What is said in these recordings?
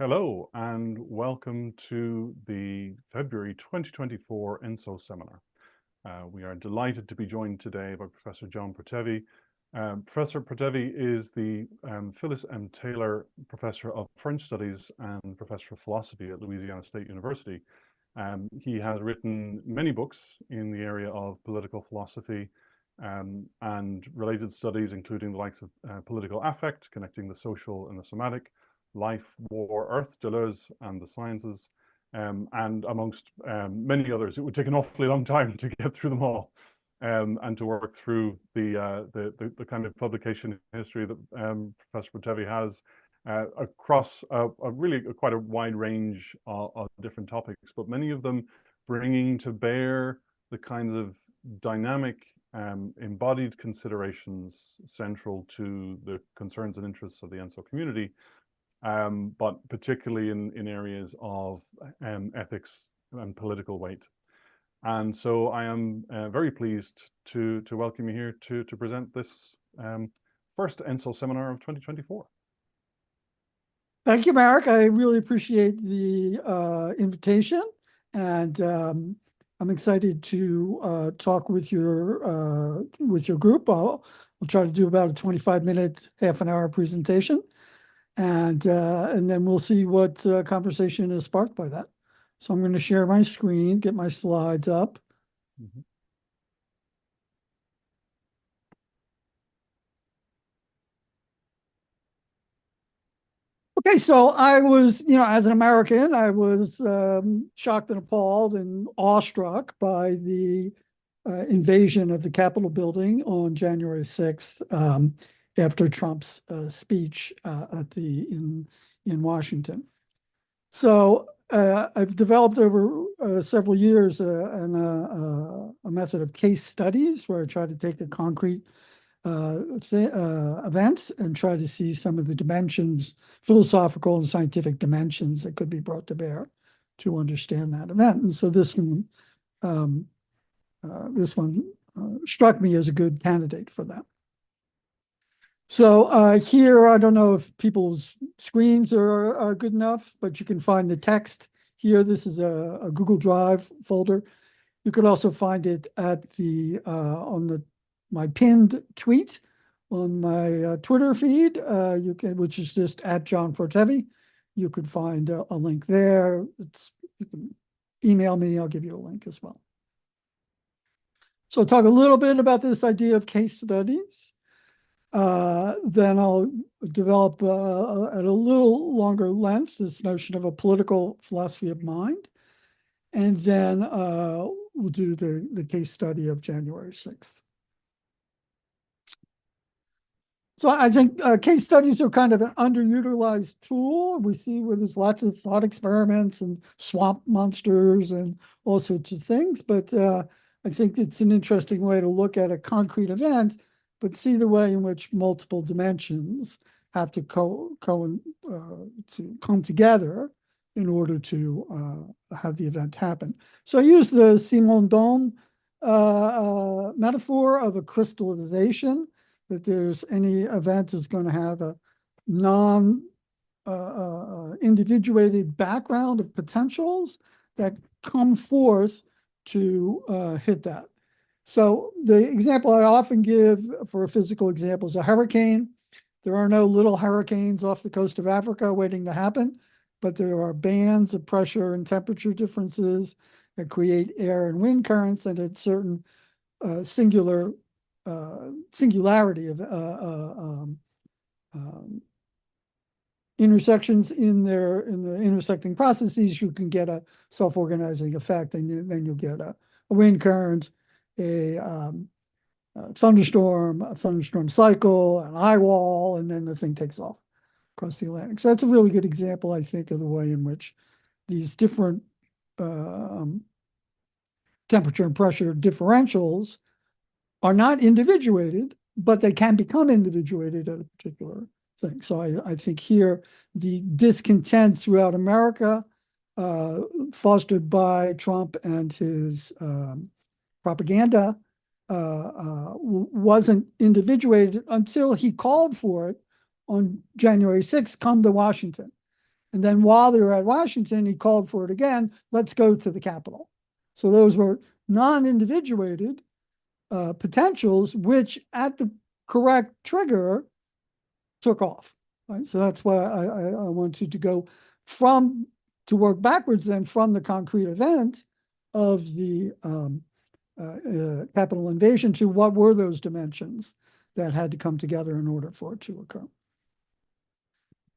Hello and welcome to the February 2024 ENSO seminar. We are delighted to be joined today by Professor John Protevi. Professor Protevi is the Phyllis M. Taylor Professor of French Studies and Professor of Philosophy at Louisiana State University. He has written many books in the area of political philosophy and related studies, including the likes of Political Affect, Connecting the Social and the Somatic, Life, War, Earth, Deleuze, and the Sciences, and amongst many others. It would take an awfully long time to get through them all, and to work through the kind of publication history that Professor Protevi has across really quite a wide range of different topics, but many of them bringing to bear the kinds of dynamic embodied considerations central to the concerns and interests of the ENSO community, but particularly in areas of ethics and political weight. And so I am very pleased to welcome you here to present this first ENSO seminar of 2024. Thank you, Marek. I really appreciate the invitation, and I'm excited to talk with your group. We'll try to do about a 25-minute, half-an-hour presentation, and then we'll see what conversation is sparked by that. So I'm going to share my screen, get my slides up. Mm-hmm. Okay, so I was, as an American, I was shocked and appalled and awestruck by the invasion of the Capitol building on January 6th after Trump's speech in Washington. So I've developed over several years a method of case studies where I try to take a concrete events and try to see some of the dimensions, philosophical and scientific dimensions that could be brought to bear to understand that event. And so this one struck me as a good candidate for that. So here, I don't know if people's screens are good enough, but you can find the text here. This is a Google Drive folder. You could also find it at my pinned tweet on my Twitter feed, which is just at John Protevi. You could find a link there. You can email me. I'll give you a link as well. So I'll talk a little bit about this idea of case studies. Then I'll develop at a little longer length this notion of a political philosophy of mind. And then we'll do the case study of January 6th. So I think case studies are kind of an underutilized tool. We see where there's lots of thought experiments and swamp monsters and all sorts of things. But I think it's an interesting way to look at a concrete event, but see the way in which multiple dimensions have to come together in order to have the event happen. So I use the Simondon metaphor of a crystallization, that there's any event is going to have a non-individuated background of potentials that come forth to hit that. So the example I often give for a physical example is a hurricane. There are no little hurricanes off the coast of Africa waiting to happen, but there are bands of pressure and temperature differences that create air and wind currents, and at certain singularity of intersections in the intersecting processes, you can get a self-organizing effect, and then you'll get a wind current, a thunderstorm, a thunderstorm cycle, an eye wall, and then the thing takes off across the Atlantic. So that's a really good example, I think, of the way in which these different temperature and pressure differentials are not individuated, but they can become individuated at a particular thing. So I think here the discontent throughout America, fostered by Trump and his propaganda, wasn't individuated until he called for it on January 6th, come to Washington. And then while they were at Washington, he called for it again. Let's go to the Capitol. So those were non-individuated potentials, which at the correct trigger took off. Right? So that's why I wanted to go to work backwards then from the concrete event of the Capitol invasion to what were those dimensions that had to come together in order for it to occur.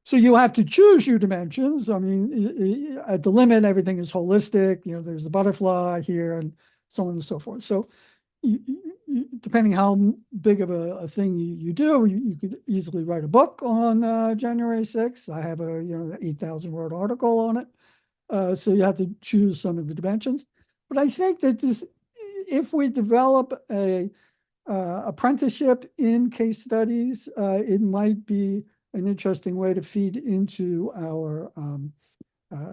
So you have to choose your dimensions. I mean, at the limit, everything is holistic. You know, there's a butterfly here and so on and so forth. So depending how big of a thing you do, you could easily write a book on January 6th. I have a 8,000 word article on it. So you have to choose some of the dimensions. But I think that if we develop a apprenticeship in case studies, it might be an interesting way to feed into our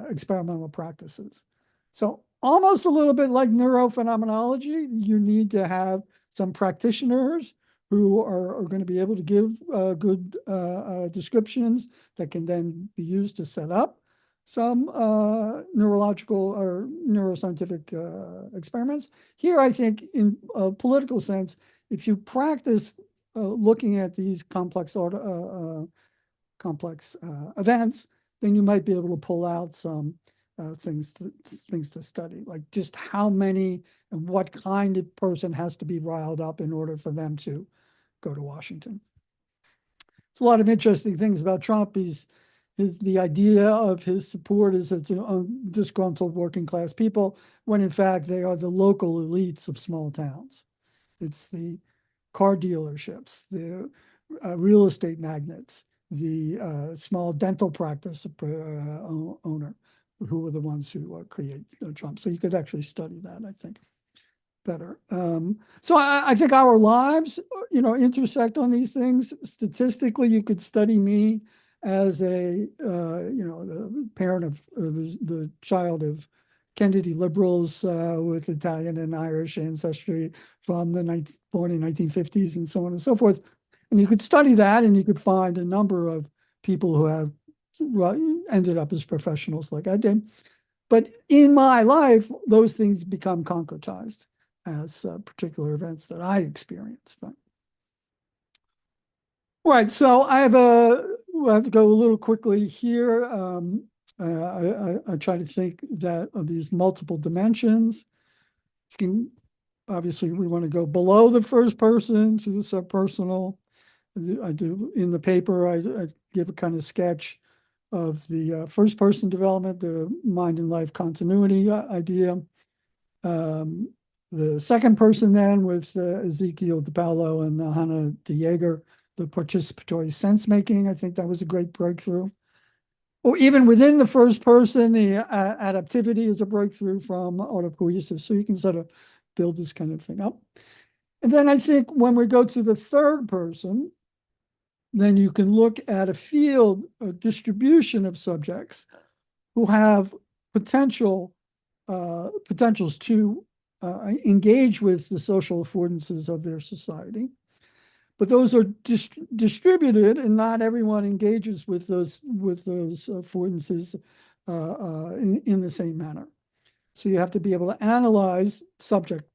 experimental practices. So almost a little bit like neurophenomenology, you need to have some practitioners who are going to be able to give good descriptions that can then be used to set up some neurological or neuroscientific experiments. Here, I think in a political sense, if you practice looking at these complex events, then you might be able to pull out some things to study, like just how many and what kind of person has to be riled up in order for them to go to Washington. There's a lot of interesting things about Trump. The idea of his support is that disgruntled working class people, when in fact they are the local elites of small towns. It's the car dealerships, the real estate magnates, the small dental practice owner, who are the ones who create Trump. So you could actually study that, I think, better. So I think our lives, intersect on these things. Statistically, you could study me as the parent of the child of Kennedy liberals with Italian and Irish ancestry from born in 1950s and so on and so forth. And you could study that and you could find a number of people who have ended up as professionals like I did. But in my life, those things become concretized as particular events that I experienced. Right, so we'll have to go a little quickly here. I try to think that of these multiple dimensions. Obviously, we want to go below the first person to the subpersonal. I do in the paper, I give a kind of sketch of the first person development, the mind and life continuity idea. The second person then with Ezekiel DePaulo and Hannah de Jager, the participatory sense making. I think that was a great breakthrough. Or even within the first person, the adaptivity is a breakthrough from autopoiesis. So you can sort of build this kind of thing up. And then I think when we go to the third person, then you can look at a field, a distribution of subjects who have potentials to engage with the social affordances of their society. But those are distributed, and not everyone engages with those affordances in the same manner. So you have to be able to analyze subject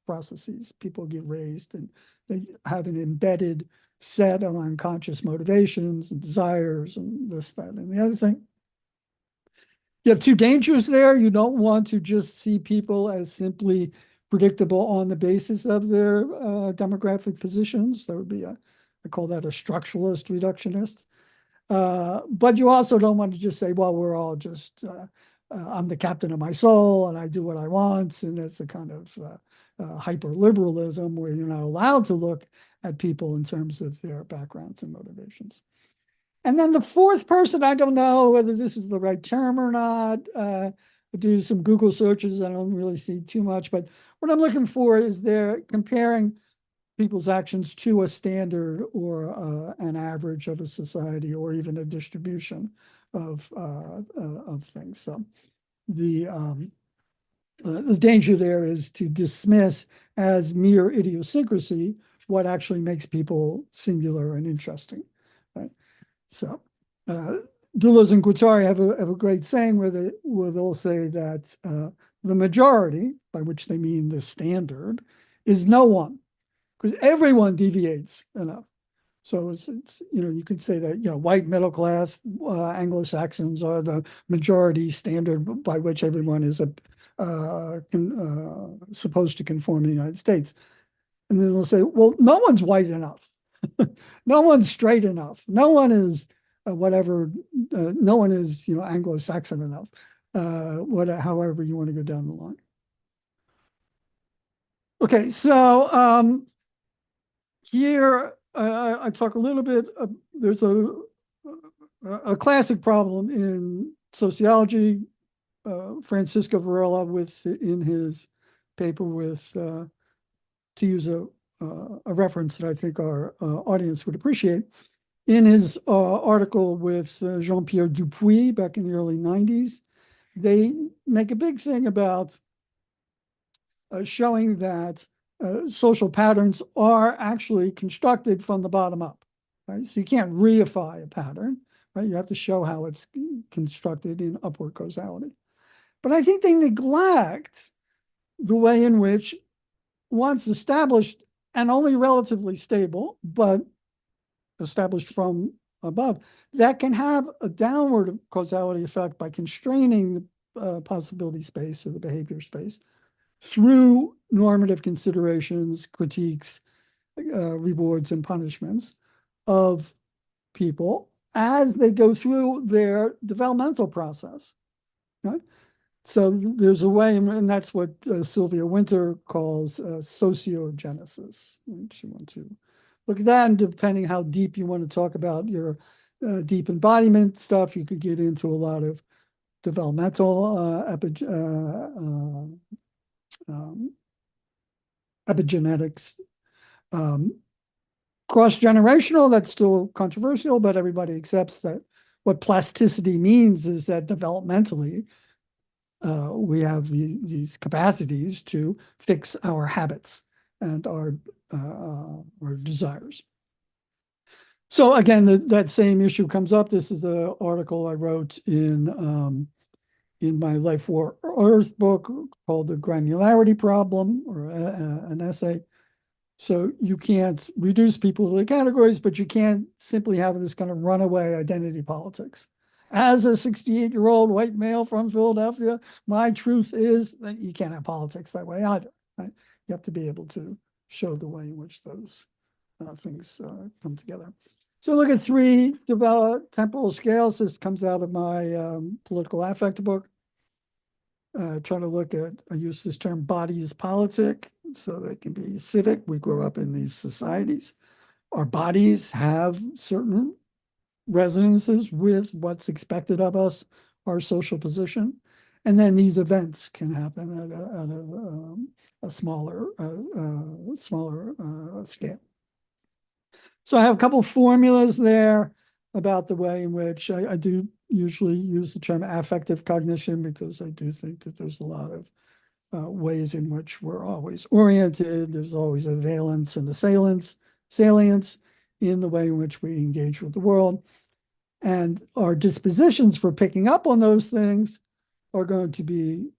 processes. People get raised, and they have an embedded set of unconscious motivations and desires, and this, that, and the other thing. You have two dangers there. You don't want to just see people as simply predictable on the basis of their demographic positions. That would be I call that a structuralist reductionist. But you also don't want to just say, well, we're all just, I'm the captain of my soul and I do what I want. And that's a kind of hyper-liberalism where you're not allowed to look at people in terms of their backgrounds and motivations. And then the fourth person, I don't know whether this is the right term or not. I do some Google searches. I don't really see too much, but what I'm looking for is they're comparing people's actions to a standard or an average of a society, or even a distribution of things. So the danger there is to dismiss as mere idiosyncrasy what actually makes people singular and interesting. Right? So Deleuze and Guattari have a great saying where they'll say that the majority, by which they mean the standard, is no one, because everyone deviates enough. So it's you could say that white middle class Anglo-Saxons are the majority standard by which everyone is supposed to conform to the United States. And then they'll say, well, no one's white enough. No one's straight enough. No one is whatever. No one is Anglo-Saxon enough. However you want to go down the line. Okay, so here I talk a little bit. There's a classic problem in sociology. Francisco Varela, in his paper to use a reference that I think our audience would appreciate, in his article with Jean-Pierre Dupuy back in the early 90s, they make a big thing about showing that social patterns are actually constructed from the bottom up. Right? So you can't reify a pattern. Right? You have to show how it's constructed in upward causality. But I think they neglect the way in which, once established and only relatively stable, but established from above, that can have a downward causality effect by constraining the possibility space or the behavior space through normative considerations, critiques, rewards, and punishments of people as they go through their developmental process. Right? So there's a way, and that's what Sylvia Winter calls sociogenesis. If you want to look at that, and depending how deep you want to talk about your deep embodiment stuff, you could get into a lot of developmental epigenetics. Cross-generational, that's still controversial, but everybody accepts that what plasticity means is that developmentally, we have these capacities to fix our habits and our desires. So again, that same issue comes up. This is an article I wrote in my Life War Earth book called The Granularity Problem, or an essay. So you can't reduce people to the categories, but you can't simply have this kind of runaway identity politics. As a 68-year-old white male from Philadelphia, my truth is that you can't have politics that way either. Right? You have to be able to show the way in which those things come together. So look at 3 developed temporal scales. This comes out of my political affect book. Trying to look at, I use this term bodies politic, so they can be civic. We grow up in these societies. Our bodies have certain resonances with what's expected of us, our social position. And then these events can happen at a smaller scale. So I have a couple of formulas there about the way in which I do usually use the term affective cognition, because I do think that there's a lot of ways in which we're always oriented. There's always a valence and salience in the way in which we engage with the world. And our dispositions for picking up on those things are going to be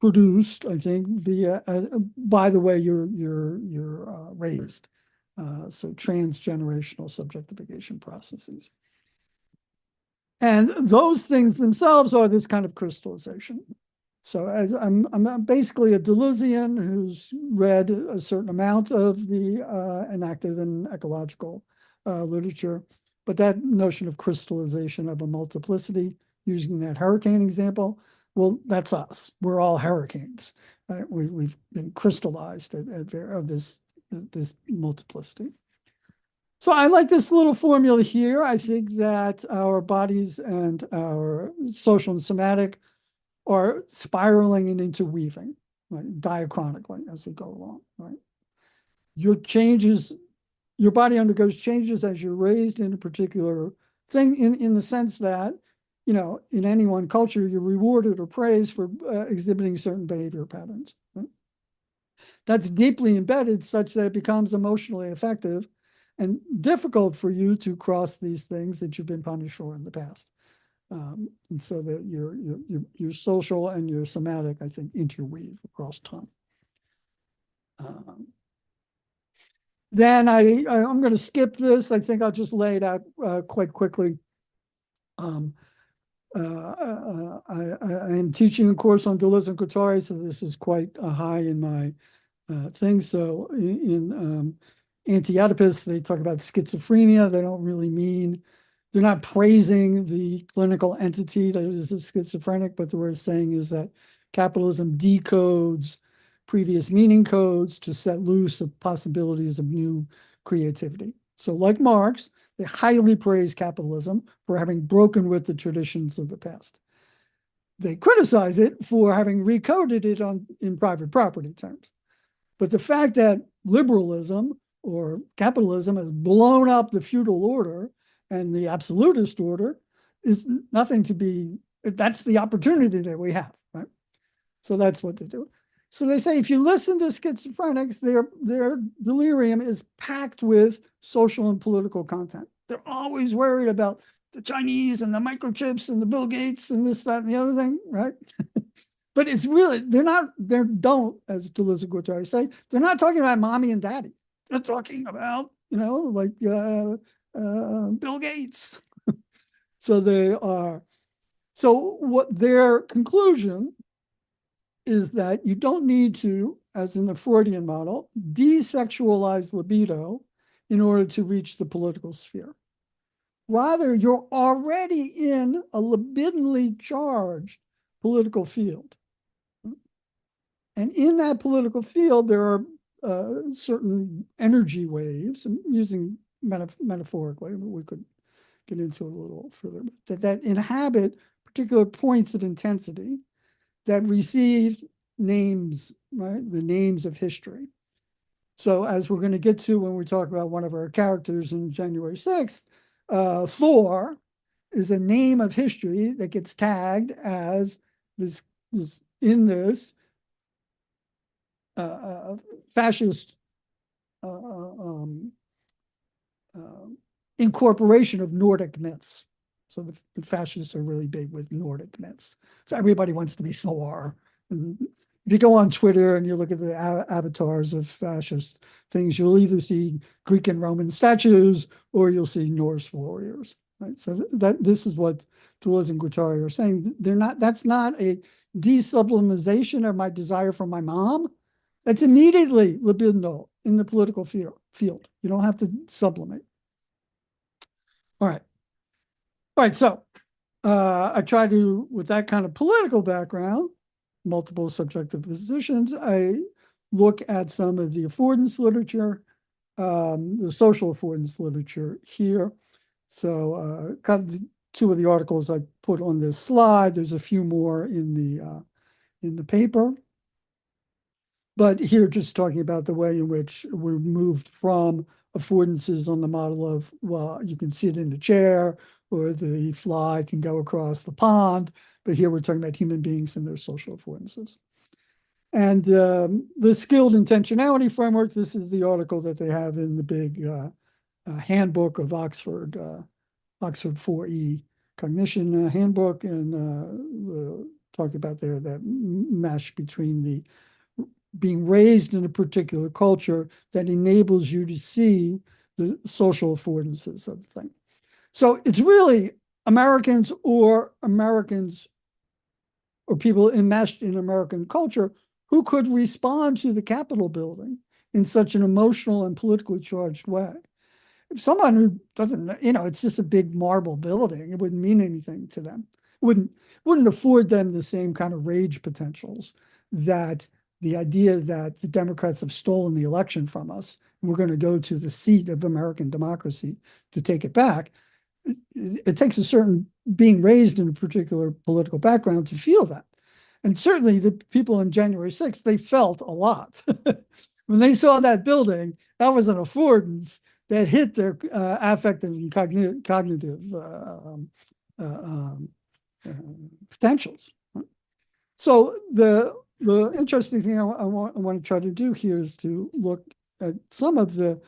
produced, I think, via by the way you're raised. So transgenerational subjectification processes. And those things themselves are this kind of crystallization. So as I'm basically a Deleuzian who's read a certain amount of the enactive and ecological literature, but that notion of crystallization of a multiplicity, using that hurricane example, well, that's us. We're all hurricanes. Right? We've been crystallized of this multiplicity. So I like this little formula here. I think that our bodies and our social and somatic are spiraling and interweaving, right, diachronically as they go along. Right, your body undergoes changes as you're raised in a particular thing. In the sense that, in any one culture, you're rewarded or praised for exhibiting certain behavior patterns. Right? That's deeply embedded, such that it becomes emotionally effective and difficult for you to cross these things that you've been punished for in the past. And so that your social and your somatic, I think, interweave across time. Then I'm going to skip this. I think I'll just lay it out quite quickly. I am teaching a course on Deleuze and Guattari, so this is quite high in my thing. So in anti-Oedipus, they talk about schizophrenia. They don't really mean, they're not praising the clinical entity that is a schizophrenic, but what we're saying is that capitalism decodes previous meaning codes to set loose of possibilities of new creativity. So like Marx, they highly praise capitalism for having broken with the traditions of the past. They criticize it for having recoded it in private property terms. But the fact that liberalism or capitalism has blown up the feudal order and the absolutist order is nothing to be, that's the opportunity that we have, right? So that's what they do. So they say if you listen to schizophrenics, their delirium is packed with social and political content. They're always worried about the Chinese and the microchips and the Bill Gates and this, that, and the other thing, right? But it's really, they don't, as Deleuze and Guattari say, they're not talking about mommy and daddy. They're talking about, like Bill Gates. So they are, so what their conclusion is that you don't need to, as in the Freudian model, desexualize libido in order to reach the political sphere. Rather, you're already in a libidinally charged political field. And in that political field, there are certain energy waves, I'm using metaphorically, but we could get into it a little further, but that inhabit particular points of intensity that receive names, right? The names of history. So as we're going to get to when we talk about one of our characters in January 6th, Thor is a name of history that gets tagged as this fascist incorporation of Nordic myths. So the fascists are really big with Nordic myths. So everybody wants to be Thor. And if you go on Twitter and you look at the avatars of fascist things, you'll either see Greek and Roman statues or you'll see Norse warriors. Right? So this is what Deleuze and Guattari are saying. That's not a desublimization of my desire for my mom. That's immediately libidinal in the political field. You don't have to sublimate. All right. So I try to, with that kind of political background, multiple subjective positions, I look at some of the affordance literature, the social affordance literature here. So two of the articles I put on this slide. There's a few more in the paper. But here, just talking about the way in which we're moved from affordances on the model of, well, you can sit in a chair or the fly can go across the pond. But here we're talking about human beings and their social affordances. And the skilled intentionality framework, this is the article that they have in the big handbook of Oxford 4E cognition handbook, and talking about there that mesh between the being raised in a particular culture that enables you to see the social affordances of the thing. So it's really Americans or people enmeshed in American culture who could respond to the Capitol building in such an emotional and politically charged way. If someone who doesn't, it's just a big marble building, it wouldn't mean anything to them. Wouldn't afford them the same kind of rage potentials that the idea that the Democrats have stolen the election from us, and we're going to go to the seat of American democracy to take it back. It takes a certain being raised in a particular political background to feel that. And certainly the people on January 6th, they felt a lot. When they saw that building, that was an affordance that hit their affective and cognitive potentials. So the interesting thing I want to try to do here is to look at some of the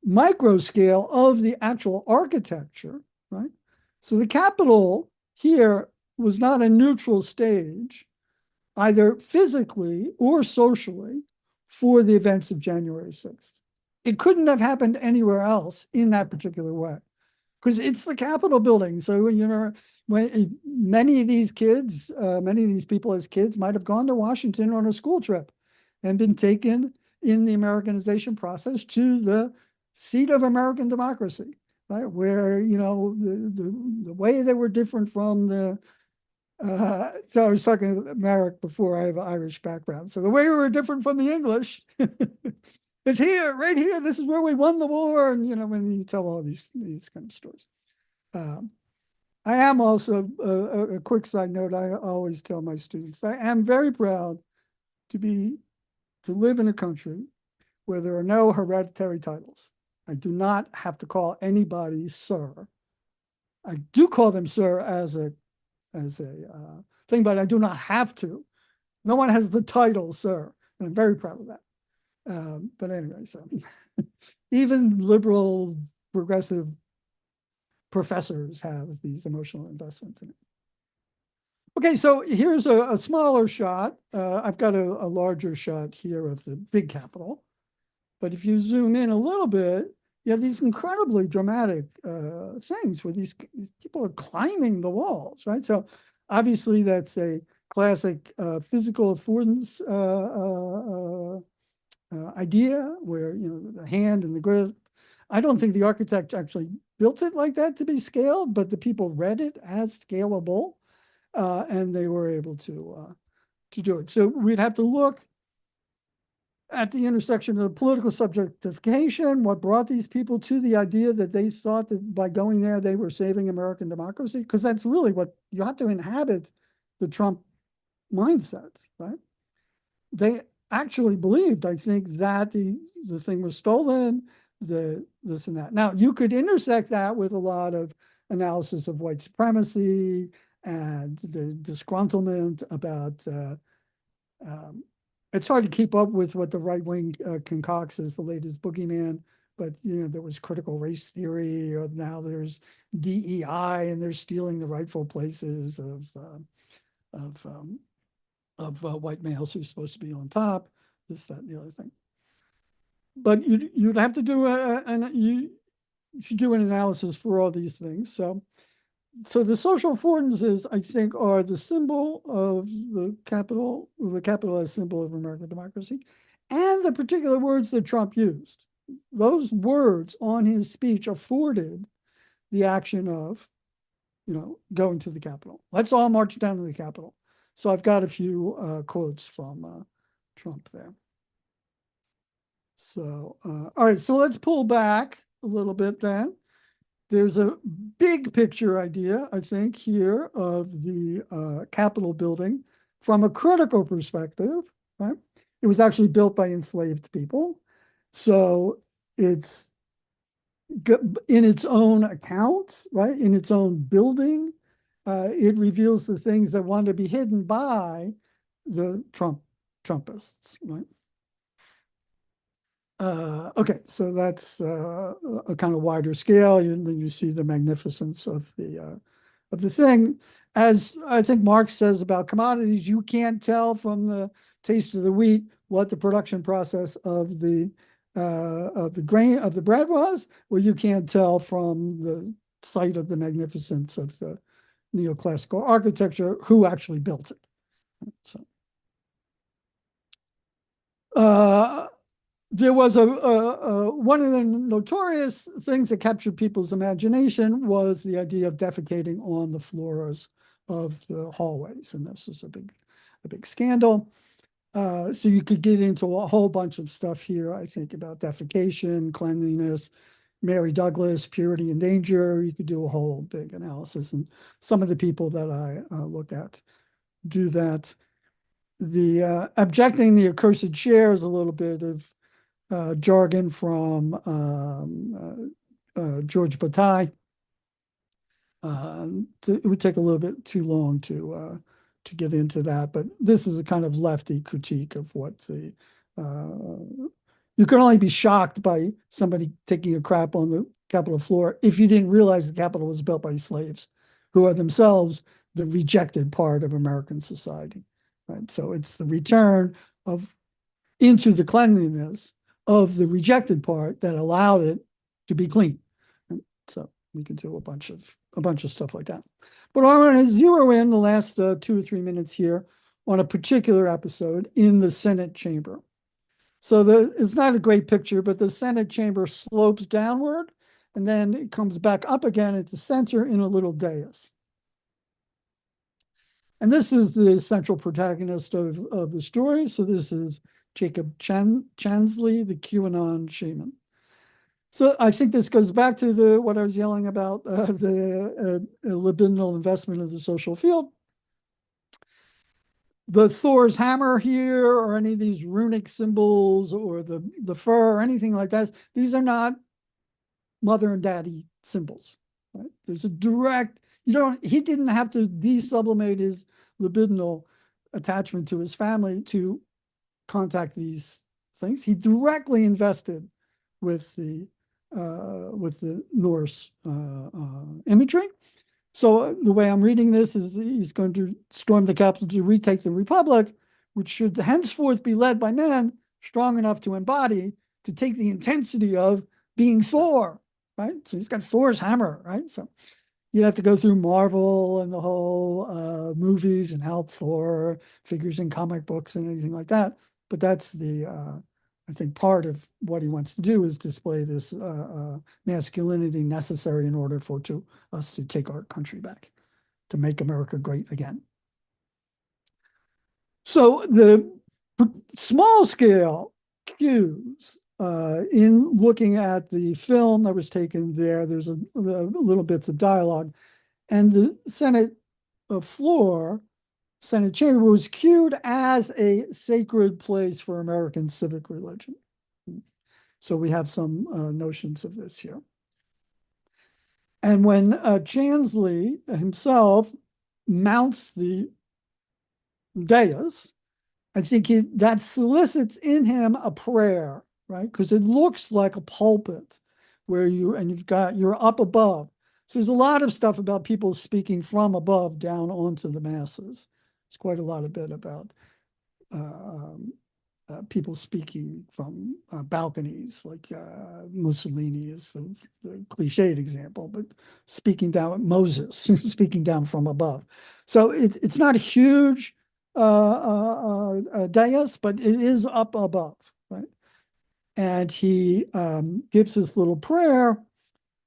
micro scale of the actual architecture, right? So the Capitol here was not a neutral stage, either physically or socially, for the events of January 6th. It couldn't have happened anywhere else in that particular way, because it's the Capitol building. So, when many of these kids, many of these people as kids might have gone to Washington on a school trip and been taken in the Americanization process to the seat of American democracy, right? Where, the way they were different from the, so I was talking to Merrick before, I have an Irish background. So the way we were different from the English is here, right here. This is where we won the war. And, when you tell all these kind of stories. I am also, a quick side note, I always tell my students, I am very proud to live in a country where there are no hereditary titles. I do not have to call anybody sir. I do call them sir as a thing, but I do not have to. No one has the title sir, and I'm very proud of that. But anyway, so even liberal, progressive professors have these emotional investments in it. Okay, so here's a smaller shot. I've got a larger shot here of the big Capitol. But if you zoom in a little bit, you have these incredibly dramatic things where these people are climbing the walls, right? So obviously that's a classic physical affordance idea where, the hand and the grasp. I don't think the architect actually built it like that to be scaled, but the people read it as scalable, and they were able to do it. So we'd have to look at the intersection of the political subjectification, what brought these people to the idea that they thought that by going there, they were saving American democracy, because that's really what you have to inhabit the Trump mindset, right? They actually believed, I think, that the thing was stolen, this and that. Now, you could intersect that with a lot of analysis of white supremacy and the disgruntlement about it's hard to keep up with what the right wing concocts as the latest boogeyman, but there was critical race theory, or now there's DEI, and they're stealing the rightful places of white males who's supposed to be on top, this, that, and the other thing. But you'd have to do you should do an analysis for all these things. So the social affordances, I think, are the symbol of the Capitol as symbol of American democracy, and the particular words that Trump used. Those words on his speech afforded the action of, going to the Capitol. Let's all march down to the Capitol. So I've got a few quotes from Trump there. So, all right, so let's pull back a little bit then. There's a big picture idea, I think, here of the Capitol building from a critical perspective, right? It was actually built by enslaved people. So it's in its own account, right? In its own building, it reveals the things that want to be hidden by the Trumpists, right? Okay, so that's a kind of wider scale, and then you see the magnificence of the thing. As I think Marx says about commodities, you can't tell from the taste of the wheat what the production process of the bread was, or you can't tell from the sight of the magnificence of the neoclassical architecture who actually built it. So. There was one of the notorious things that captured people's imagination was the idea of defecating on the floors of the hallways, and this was a big scandal. So you could get into a whole bunch of stuff here, I think, about defecation, cleanliness, Mary Douglas, purity and danger. You could do a whole big analysis, and some of the people that I look at do that. The objecting the accursed chair is a little bit of jargon from George Bataille. It would take a little bit too long to get into that, but this is a kind of lefty critique of what the you can only be shocked by somebody taking a crap on the Capitol floor if you didn't realize the Capitol was built by slaves. who are themselves the rejected part of American society, right? So it's the return into the cleanliness of the rejected part that allowed it to be clean. And so we could do a bunch of stuff like that. But I want to zero in the last 2 or 3 minutes here on a particular episode in the Senate chamber. So it's not a great picture, but the Senate chamber slopes downward, and then it comes back up again at the center in a little dais. And this is the central protagonist of the story. So this is Jacob Chansley, the QAnon shaman. So I think this goes back to what I was yelling about, the libidinal investment of the social field. The Thor's hammer here, or any of these runic symbols, or the fur, or anything like that, these are not mother and daddy symbols. Right? There's a direct, he didn't have to desublimate his libidinal attachment to his family to contact these things. He directly invested with the Norse imagery. So the way I'm reading this is he's going to storm the capital to retake the republic, which should henceforth be led by men strong enough to embody, to take the intensity of being Thor, right? So he's got Thor's hammer, right? So you'd have to go through Marvel and the whole movies and how Thor figures in comic books and anything like that. But that's I think part of what he wants to do is display this masculinity necessary in order for us to take our country back, to make America great again. So the small scale cues in looking at the film that was taken there, there's a little bits of dialogue, and the Senate floor, Senate chamber, was cued as a sacred place for American civic religion. So we have some notions of this here. And when Chansley himself mounts the dais, I think that solicits in him a prayer, right? Because it looks like a pulpit where you're up above. So there's a lot of stuff about people speaking from above down onto the masses. There's quite a lot of bit about people speaking from balconies, like Mussolini is the cliched example, but speaking down, Moses speaking down from above. So it's not a huge dais, but it is up above, right? And he gives this little prayer,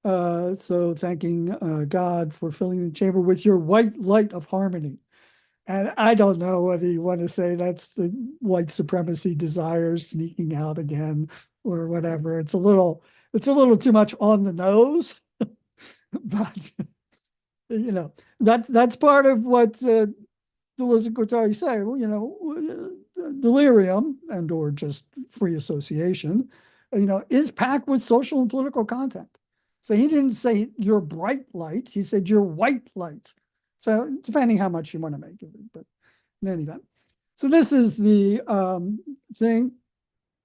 so thanking God for filling the chamber with your white light of harmony. And I don't know whether you want to say that's the white supremacy desires sneaking out again or whatever. It's a little too much on the nose, but that's part of what Deleuze and Guattari say. Delirium and or just free association, is packed with social and political content. So he didn't say your bright light; he said your white light. So depending how much you want to make of it, but in any event. So this is the thing.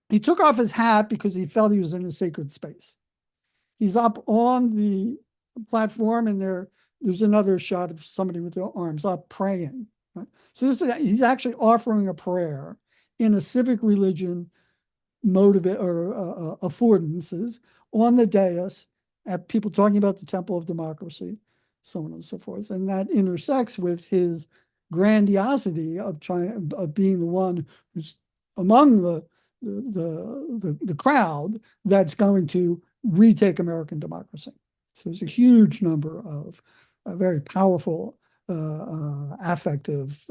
He took off his hat because he felt he was in a sacred space. He's up on the platform, and there's another shot of somebody with their arms up praying. Right? So he's actually offering a prayer in a civic religion motive or affordances on the dais at people talking about the temple of democracy, so on and so forth. And that intersects with his grandiosity of being the one who's among the crowd that's going to retake American democracy. So there's a huge number of very powerful affective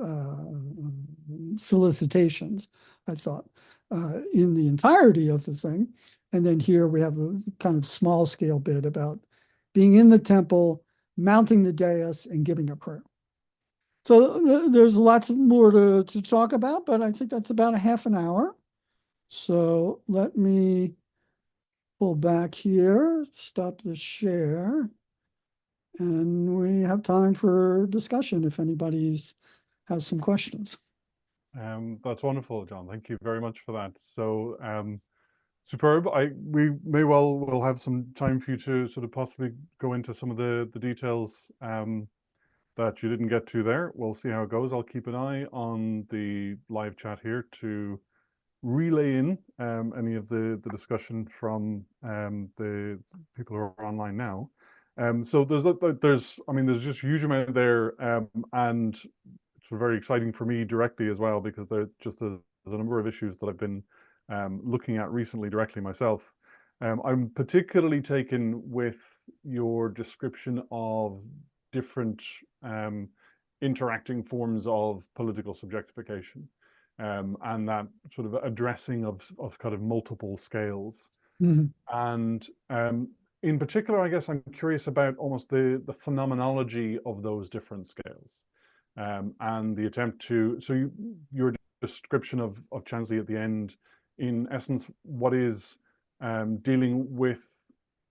solicitations, I thought, in the entirety of the thing. And then here we have a kind of small scale bit about being in the temple, mounting the dais, and giving a prayer. So there's lots more to talk about, but I think that's about a half an hour. So let me pull back here, stop the share, and we have time for discussion if anybody's has some questions. That's wonderful, John. Thank you very much for that. So superb. We'll have some time for you to sort of possibly go into some of the details that you didn't get to there. We'll see how it goes. I'll keep an eye on the live chat here to relay in any of the discussion from the people who are online now. So there's just a huge amount there, and it's very exciting for me directly as well, because there's just a number of issues that I've been looking at recently directly myself. I'm particularly taken with your description of different interacting forms of political subjectification, and that sort of addressing of kind of multiple scales. Mhm. And in particular, I guess I'm curious about almost the phenomenology of those different scales, and the attempt to, so your description of Chansley at the end, in essence, what is dealing with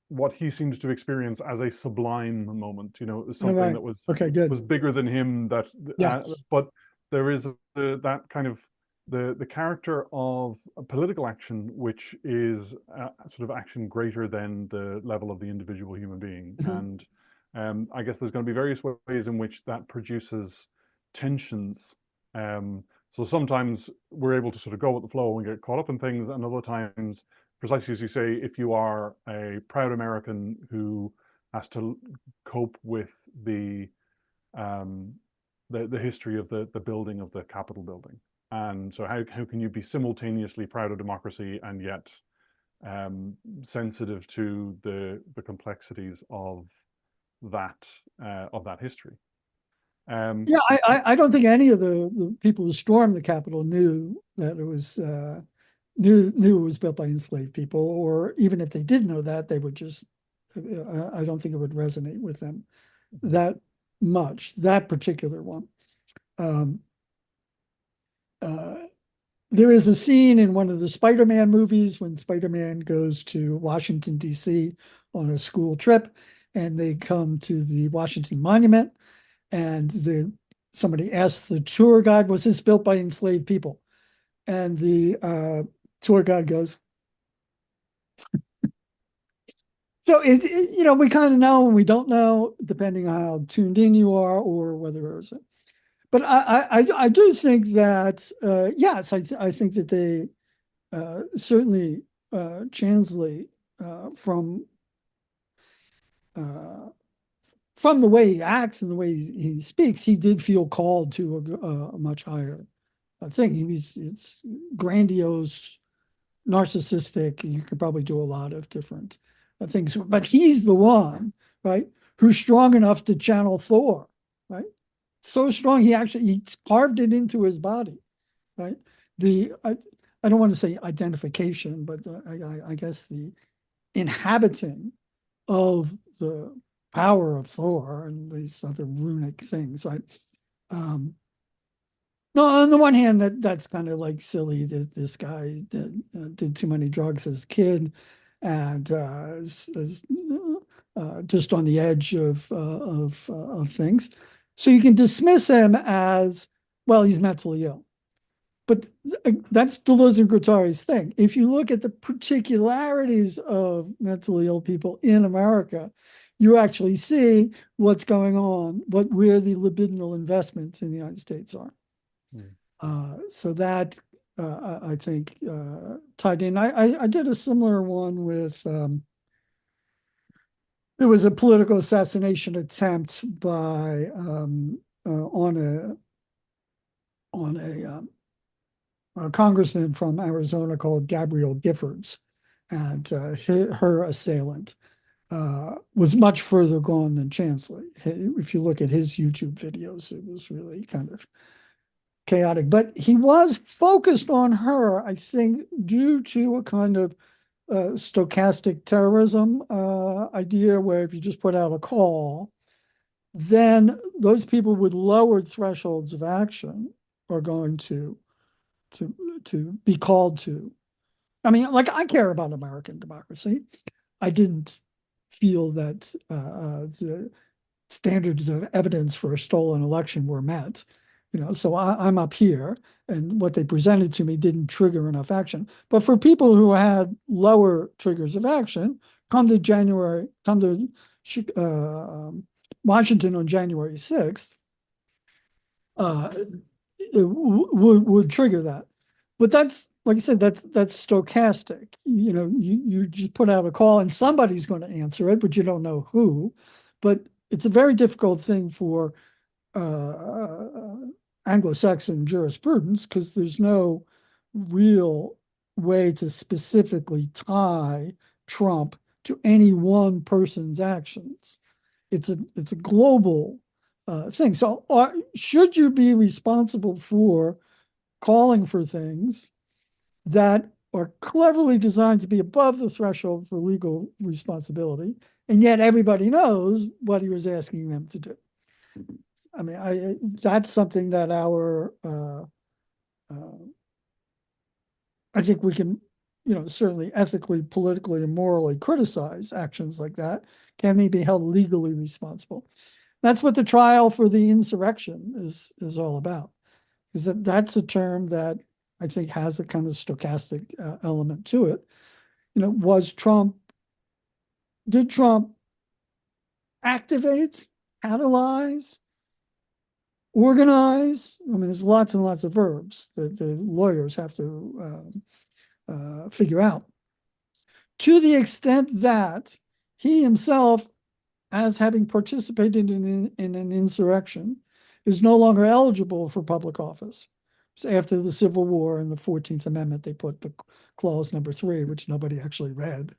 what he seems to experience as a sublime moment, All something right. that was Okay, good. bigger than him, that Yeah. but there is that kind of the character of a political action, which is sort of action greater than the level of the individual human being. Mhm. And I guess there's going to be various ways in which that produces tensions. So sometimes we're able to sort of go with the flow and get caught up in things, and other times, precisely as you say, if you are a proud American who has to cope with um, the history of the building of the Capitol building, and so how can you be simultaneously proud of democracy and yet sensitive to the complexities of that history? Yeah, I don't think any of the people who stormed the Capitol knew that it was knew it was built by enslaved people, or even if they did know that, they would just I don't think it would resonate with them that much, that particular one. Um, uh, there is a scene in one of the Spider-Man movies when Spider-Man goes to Washington, D.C. on a school trip, and they come to the Washington Monument, and somebody asks the tour guide, was this built by enslaved people? And the tour guide goes, so we kind of know and we don't know, depending on how tuned in you are, or whether it was. But I do think that yes, I think that they certainly Chansley from uh, from the way he acts and the way he speaks, he did feel called to a much higher thing. It's grandiose, narcissistic. You could probably do a lot of different things, but he's the one, right, who's strong enough to channel Thor, right? So strong he carved it into his body, right? I don't want to say identification, but I guess the inhabiting of the power of Thor and these other runic things, right? No, on the one hand, that's kind of like silly that this guy did too many drugs as a kid, and is just on the edge of things. So you can dismiss him as, well, he's mentally ill. But that's Deleuze and Guattari's thing. If you look at the particularities of mentally ill people in America, you actually see what's going on, where the libidinal investments in the United States are. So that I think tied in. I did a similar one with there was a political assassination attempt by on a congressman from Arizona called Gabrielle Giffords, and her assailant was much further gone than Chansley. If you look at his YouTube videos, it was really kind of chaotic, but he was focused on her, I think, due to a kind of stochastic terrorism idea, where if you just put out a call, then those people with lowered thresholds of action are going to be called to. I mean, like, I care about American democracy. I didn't feel that the standards of evidence for a stolen election were met. So I'm up here, and what they presented to me didn't trigger enough action. But for people who had lower triggers of action, come to Washington on January 6th, would trigger that. But that's, like I said, that's stochastic. You just put out a call and somebody's going to answer it, but you don't know who. But it's a very difficult thing for Anglo-Saxon jurisprudence because there's no real way to specifically tie Trump to any one person's actions. It's a global thing. So should you be responsible for calling for things that are cleverly designed to be above the threshold for legal responsibility, and yet everybody knows what he was asking them to do? I mean, that's something that I think we can, certainly ethically, politically, and morally criticize actions like that. Can they be held legally responsible? That's what the trial for the insurrection is all about. Because that's a term that I think has a kind of stochastic element to it. Did Trump activate, catalyze, organize? I mean, there's lots and lots of verbs that the lawyers have to figure out. To the extent that he himself, as having participated in an insurrection, is no longer eligible for public office. So after the Civil War and the 14th Amendment, they put the clause number 3, which nobody actually read.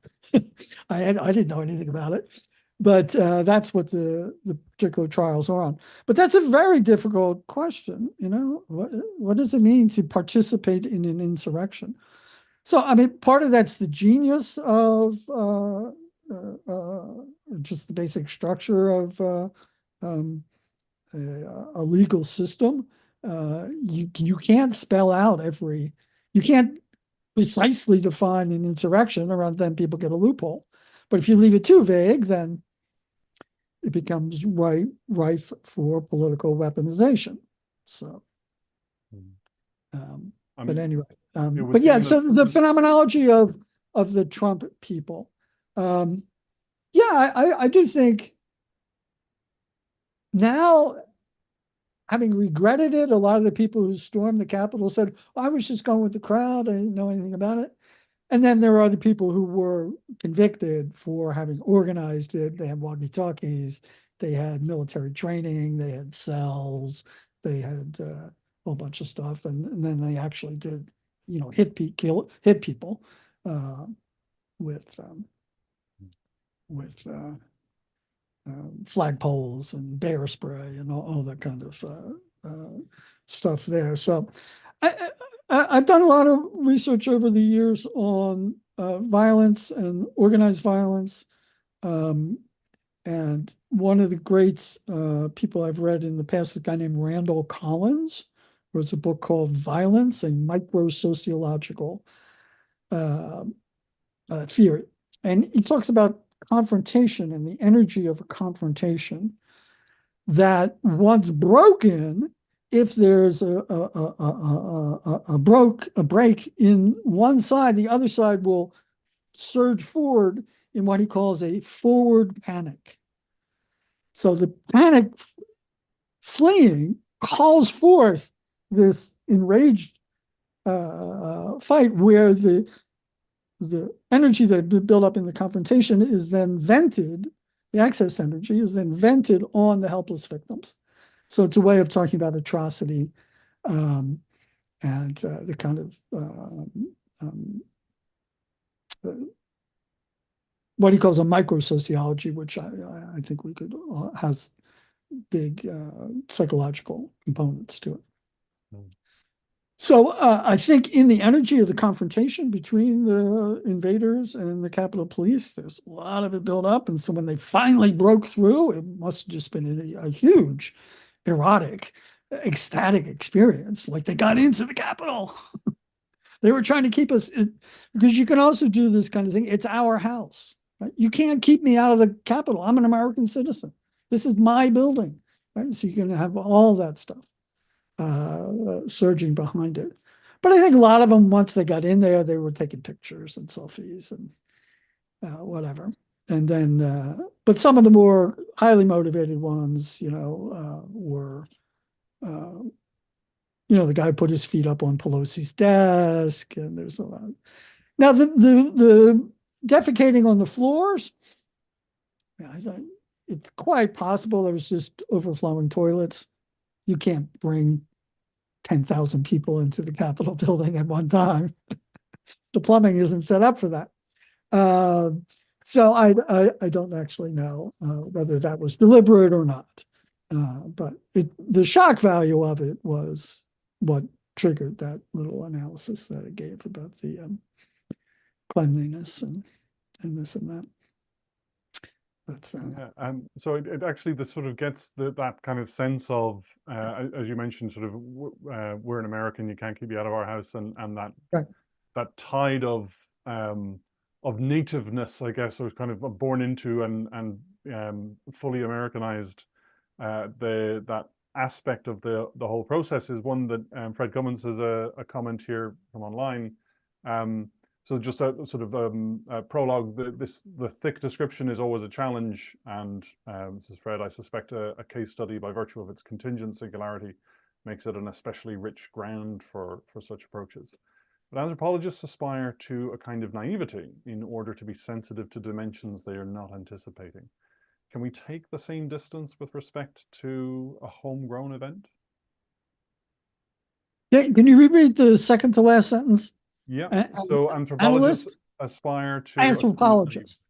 I didn't know anything about it, but that's what the particular trials are on. But that's a very difficult question. What does it mean to participate in an insurrection? So, I mean, part of that's the genius of just the basic structure of a legal system. You can't spell out you can't precisely define an insurrection, or then people get a loophole. But if you leave it too vague, then it becomes rife for political weaponization. So, but anyway, but yeah, so the phenomenology of the Trump people, I do think now, having regretted it, a lot of the people who stormed the Capitol said, I was just going with the crowd. I didn't know anything about it. And then there are other people who were convicted for having organized it. They had walkie-talkies, they had military training, they had cells, they had a whole bunch of stuff. And then they actually did, hit people with flagpoles and bear spray and all that kind of stuff there. So I've done a lot of research over the years on violence and organized violence. And one of the great people I've read in the past is a guy named Randall Collins. Wrote a book called Violence, a Microsociological Theory. And he talks about confrontation and the energy of a confrontation that once broken, if there's a break in one side, the other side will surge forward in what he calls a forward panic. So the panic fleeing calls forth this enraged fight where the energy that built up in the confrontation is then vented, the excess energy is then vented on the helpless victims. So it's a way of talking about atrocity and the kind of what he calls a microsociology, which I think we could has big psychological components to it. So I think in the energy of the confrontation between the invaders and the Capitol Police, there's a lot of it built up. And so when they finally broke through, it must have just been a huge, erotic, ecstatic experience. Like they got into the Capitol. They were trying to keep us, because you can also do this kind of thing. It's our house. Right? You can't keep me out of the Capitol. I'm an American citizen. This is my building. Right? So you can have all that stuff surging behind it. But I think a lot of them, once they got in there, they were taking pictures and selfies and whatever. And then, but some of the more highly motivated ones, were the guy put his feet up on Pelosi's desk, and there's a lot. Now, the defecating on the floors, it's quite possible there was just overflowing toilets. You can't bring 10,000 people into the Capitol building at one time. The plumbing isn't set up for that. So I don't actually know whether that was deliberate or not. But the shock value of it was what triggered that little analysis that it gave about the cleanliness and this and that. But, yeah, so it actually this sort of gets that kind of sense of, as you mentioned, sort of we're an American, you can't keep you out of our house, and that right. that tide of nativeness, I guess, was kind of born into and fully Americanized. That aspect of the whole process is one that Fred Cummins has a comment here from online. So just a sort of a prologue. The thick description is always a challenge, and this is Fred. I suspect a case study, by virtue of its contingent singularity, makes it an especially rich ground for such approaches. But anthropologists aspire to a kind of naivety in order to be sensitive to dimensions they are not anticipating. Can we take the same distance with respect to a homegrown event? Yeah, can you reread the second to last sentence? Yeah. So anthropologists aspire to anthropologist.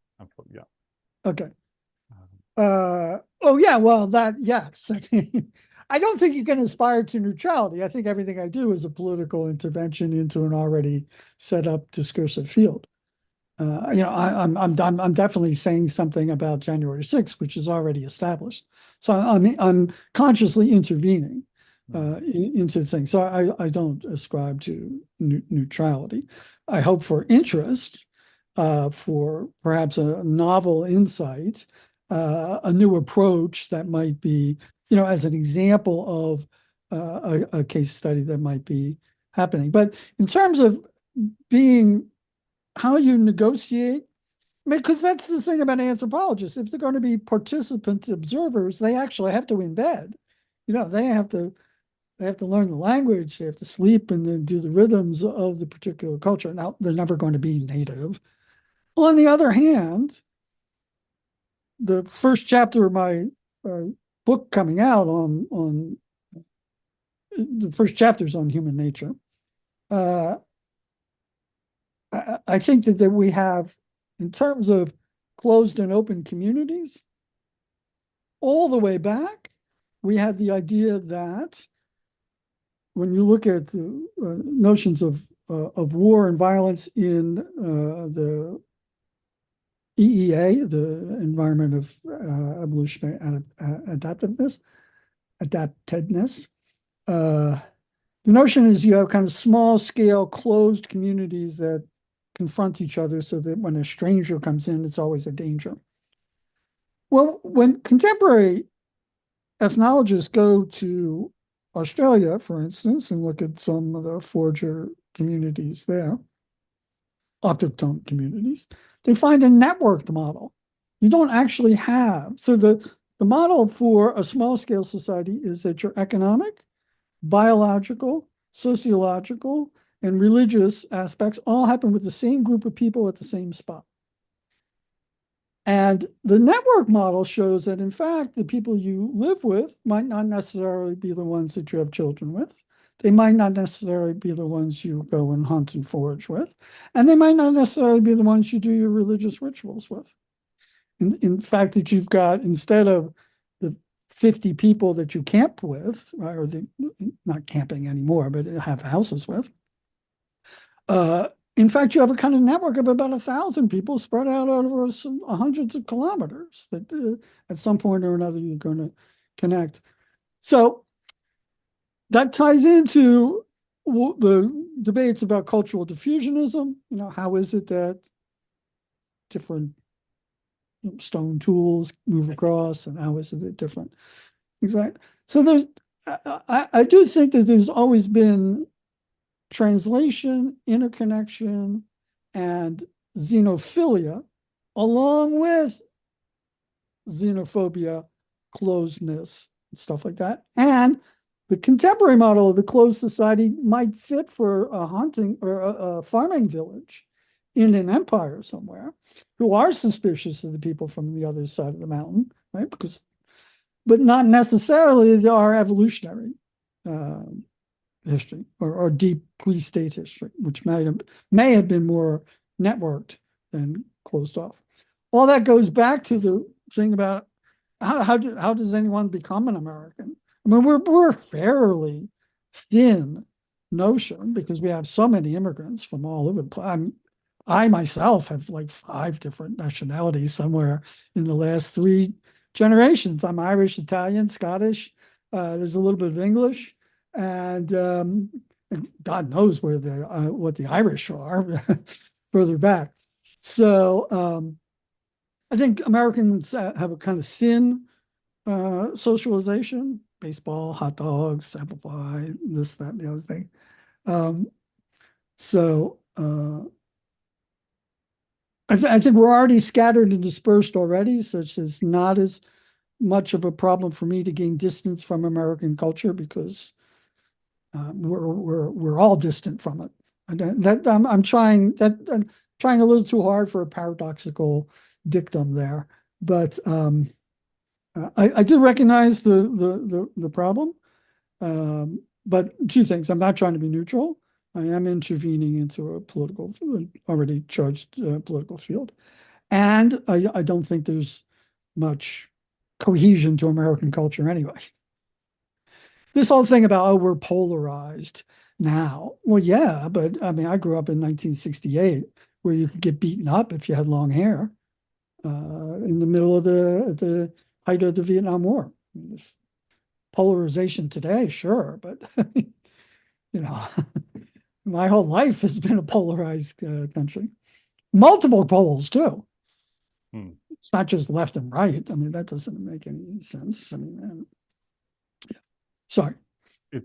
Yeah. Okay. Oh yeah. Well, yes. I don't think you can aspire to neutrality. I think everything I do is a political intervention into an already set up discursive field. I'm definitely saying something about January 6th, which is already established. So I'm consciously intervening into things. So I don't ascribe to neutrality. I hope for interest, for perhaps a novel insight, a new approach that might be, as an example of a case study that might be happening. But in terms of being how you negotiate, because that's the thing about anthropologists. If they're going to be participant observers, they actually have to embed. They have to learn the language. They have to sleep and then do the rhythms of the particular culture. Now, they're never going to be native. On the other hand, the first chapter of my book coming out on the first chapter is on human nature. I think that we have, in terms of closed and open communities, all the way back, we have the idea that when you look at the notions of war and violence in the EEA, the Environment of Evolutionary Adaptedness, the notion is you have kind of small scale closed communities that confront each other so that when a stranger comes in, it's always a danger. Well, when contemporary ethnologists go to Australia, for instance, and look at some of the forager communities there, autochtone communities, they find a networked model. You don't actually have. So the model for a small scale society is that your economic, biological, sociological, and religious aspects all happen with the same group of people at the same spot. And the network model shows that, in fact, the people you live with might not necessarily be the ones that you have children with. They might not necessarily be the ones you go and hunt and forage with. And they might not necessarily be the ones you do your religious rituals with. In fact, that you've got, instead of the 50 people that you camp with, right, or not camping anymore, but have houses with, in fact, you have a kind of network of about 1,000 people spread out over hundreds of kilometers that at some point or another you're going to connect. So that ties into the debates about cultural diffusionism. How is it that different stone tools move across, and how is it that different? Exactly. So I do think that there's always been translation, interconnection, and xenophilia, along with xenophobia, closedness, and stuff like that. And The contemporary model of the closed society might fit for a hunting or a farming village in an empire somewhere, who are suspicious of the people from the other side of the mountain, right? But not necessarily our evolutionary history or deep pre-state history, which may have been more networked than closed off. All that goes back to the thing about how does anyone become an American? I mean, we're fairly thin notion because we have so many immigrants from all over the place. I myself have like 5 different nationalities somewhere in the last 3 generations. I'm Irish, Italian, Scottish. There's a little bit of English, and God knows where what the Irish are further back. So I think Americans have a kind of thin socialization: baseball, hot dogs, apple pie, this, that, and the other thing. I think we're already scattered and dispersed already, such as not as much of a problem for me to gain distance from American culture because we're all distant from it. And I'm trying a little too hard for a paradoxical dictum there, but I do recognize the problem. But 2 things: I'm not trying to be neutral. I am intervening into a already charged political field. And I don't think there's much cohesion to American culture anyway. This whole thing about, oh, we're polarized now. Well, yeah, but I mean, I grew up in 1968 where you could get beaten up if you had long hair in the middle of the height of the Vietnam War. I mean, this polarization today, sure, but you know, my whole life has been a polarized country. Multiple poles too. It's not just left and right. I mean, that doesn't make any sense. I mean, yeah. Sorry. I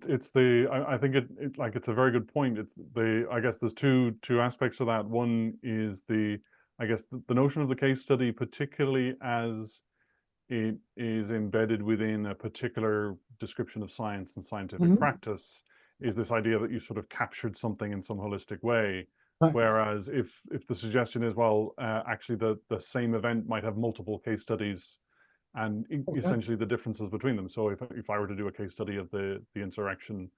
think it's a very good point. I guess there's two aspects to that. One is the notion of the case study, particularly as it is embedded within a particular description of science and scientific practice, is this idea that you sort of captured something in some holistic way. Right. Whereas if the suggestion is, well, actually the same event might have multiple case studies and essentially the differences between them. So if I were to do a case study of the insurrection,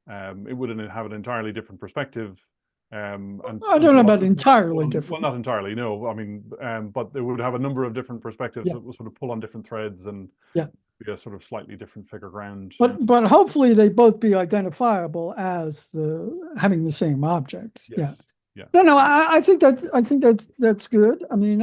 it would have an entirely different perspective. And I don't know about entirely different. Well, not entirely, no. I mean, but it would have a number of different perspectives that will sort of pull on different threads and be a sort of slightly different figure ground. But hopefully they both be identifiable as having the same object. Yes. Yeah. No, I think that's good. I mean,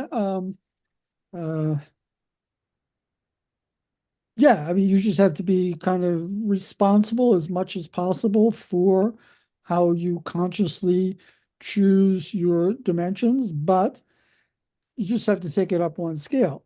yeah, I mean, you just have to be kind of responsible as much as possible for how you consciously choose your dimensions, but you just have to take it up one scale.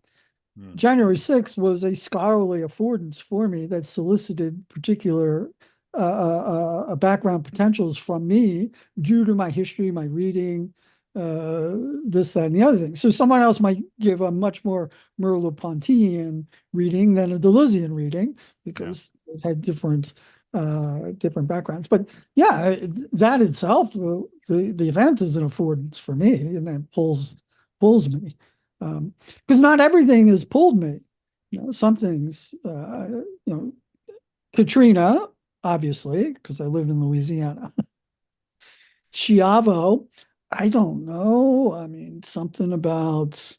January 6th was a scholarly affordance for me that solicited particular background potentials from me due to my history, my reading, this, that, and the other thing. So someone else might give a much more Merleau-Pontian reading than a Deleuzian reading because they've had different backgrounds. But yeah, that itself, the event is an affordance for me, and that pulls me. Because not everything has pulled me. You know, some things, Katrina, obviously, because I lived in Louisiana. Chiavo, I don't know. I mean, something about,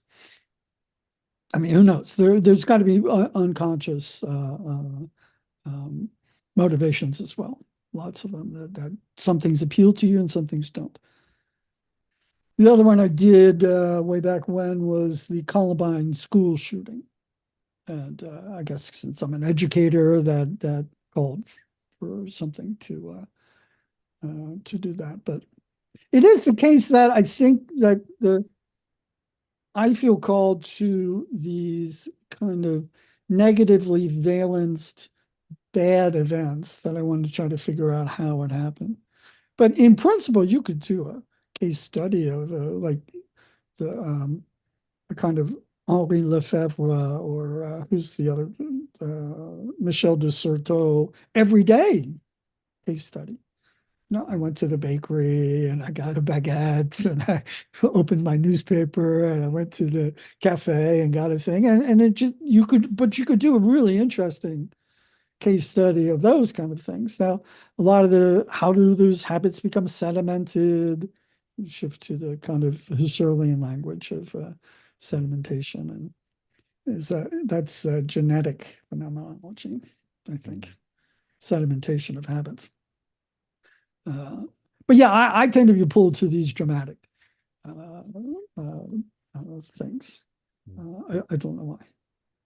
I mean, who knows? There's got to be unconscious motivations as well. Lots of them that some things appeal to you and some things don't. The other one I did way back when was the Columbine school shooting. And I guess since I'm an educator, that called for something to do that. But it is the case that I think that I feel called to these kind of negatively valenced bad events that I want to try to figure out how it happened. But in principle, you could do a case study of like the kind of Henri Lefebvre or who's the other Michel de Certeau everyday case study. No, I went to the bakery and I got a baguette and I opened my newspaper and I went to the cafe and got a thing. And it just, you could do a really interesting case study of those kind of things. Now, a lot of how do those habits become sedimented? Shift to the kind of Husserlian language of sedimentation, and that's genetic phenomenology, I think, sedimentation of habits. But yeah, I tend to be pulled to these dramatic things. I don't know why.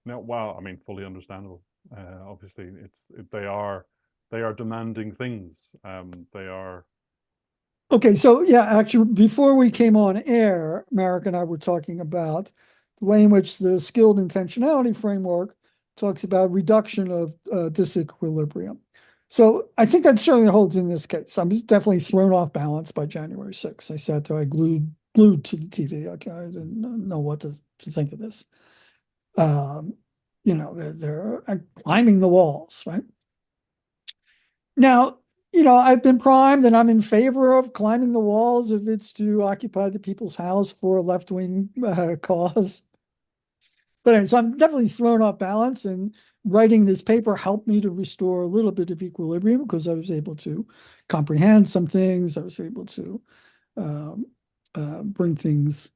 No, well, I mean, fully understandable. Obviously, they are demanding things. They are. Okay, so yeah, actually, before we came on air, Marek and I were talking about the way in which the skilled intentionality framework talks about reduction of disequilibrium. So I think that certainly holds in this case. I'm definitely thrown off balance by January 6th. I sat there, I glued to the TV. I didn't know what to think of this. They're climbing the walls, right? Now, I've been primed and I'm in favor of climbing the walls if it's to occupy the people's house for a left-wing cause. But anyway, so I'm definitely thrown off balance, and writing this paper helped me to restore a little bit of equilibrium because I was able to comprehend some things. I was able to bring things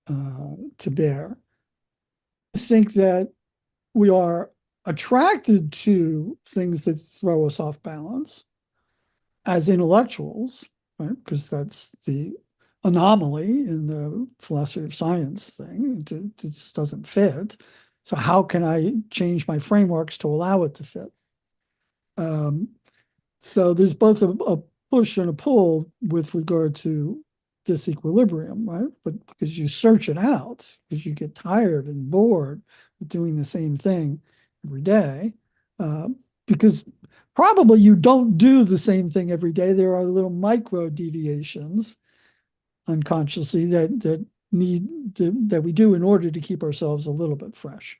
to bear. I think that we are attracted to things that throw us off balance as intellectuals, right? Because that's the anomaly in the philosophy of science thing. It just doesn't fit. So how can I change my frameworks to allow it to fit? So there's both a push and a pull with regard to disequilibrium, right? But because you search it out, because you get tired and bored with doing the same thing every day, because probably you don't do the same thing every day. There are little micro deviations unconsciously that we do in order to keep ourselves a little bit fresh.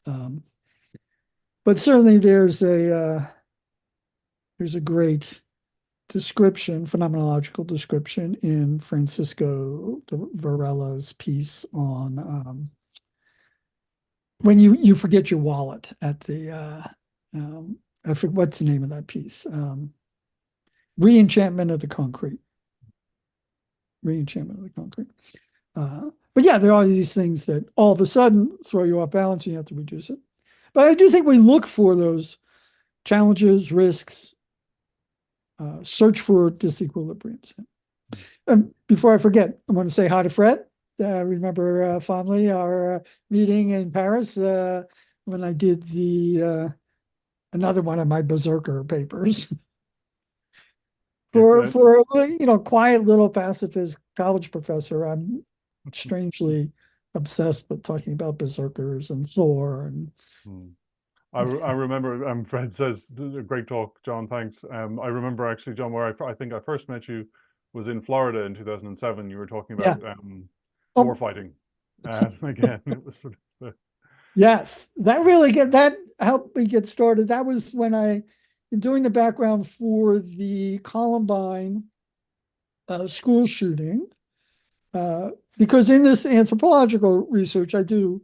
But certainly there's a great description, phenomenological description in Francisco Varela's piece on when you forget your wallet at the I forget what's the name of that piece. Reenchantment of the concrete. Reenchantment of the concrete. But yeah, there are these things that all of a sudden throw you off balance and you have to reduce it. But I do think we look for those challenges, risks, search for disequilibriums. And before I forget, I want to say hi to Fred. Remember fondly our meeting in Paris when I did another one of my berserker papers. For a quiet little pacifist college professor, I'm strangely obsessed with talking about berserkers and Thor and. I remember. Fred says, "Great talk, John. Thanks." I remember actually, John, where I think I first met you was in Florida in 2007. You were talking about war fighting. Again, it was sort of yes, that helped me get started. That was when I. Doing the background for the Columbine school shooting, because in this anthropological research, I do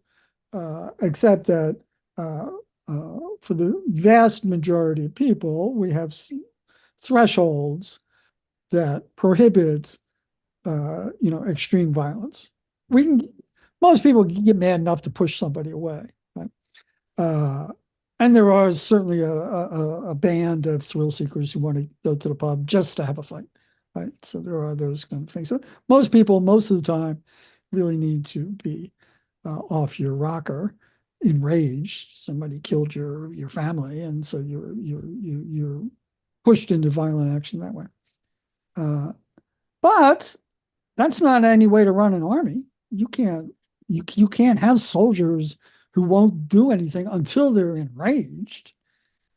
accept that for the vast majority of people, we have thresholds that prohibit, extreme violence. Most people can get mad enough to push somebody away, right? And there are certainly a band of thrill seekers who want to go to the pub just to have a fight, right? So there are those kind of things. So most people, most of the time, really need to be off your rocker, enraged. Somebody killed your family, and so you're pushed into violent action that way. But that's not any way to run an army. You can't have soldiers who won't do anything until they're enraged.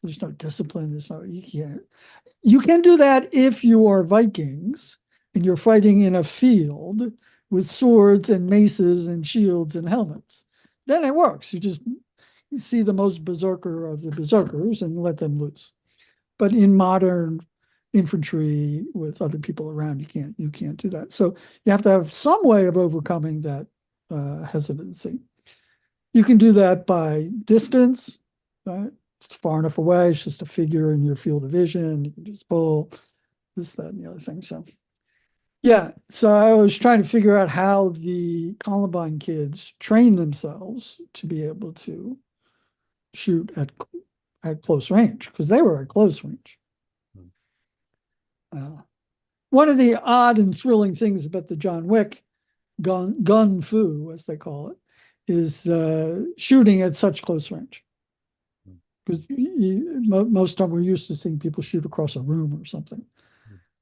There's no discipline. You can't. You can do that if you are Vikings and you're fighting in a field with swords and maces and shields and helmets. Then it works. You just see the most berserker of the berserkers and let them loose. But in modern infantry with other people around, you can't do that. So you have to have some way of overcoming that hesitancy. You can do that by distance, right? If it's far enough away, it's just a figure in your field of vision. You can just pull this, that, and the other thing. So yeah, so I was trying to figure out how the Columbine kids train themselves to be able to shoot at close range, because they were at close range. One of the odd and thrilling things about the John Wick gun fu, as they call it, is shooting at such close range. Because most time we're used to seeing people shoot across a room or something.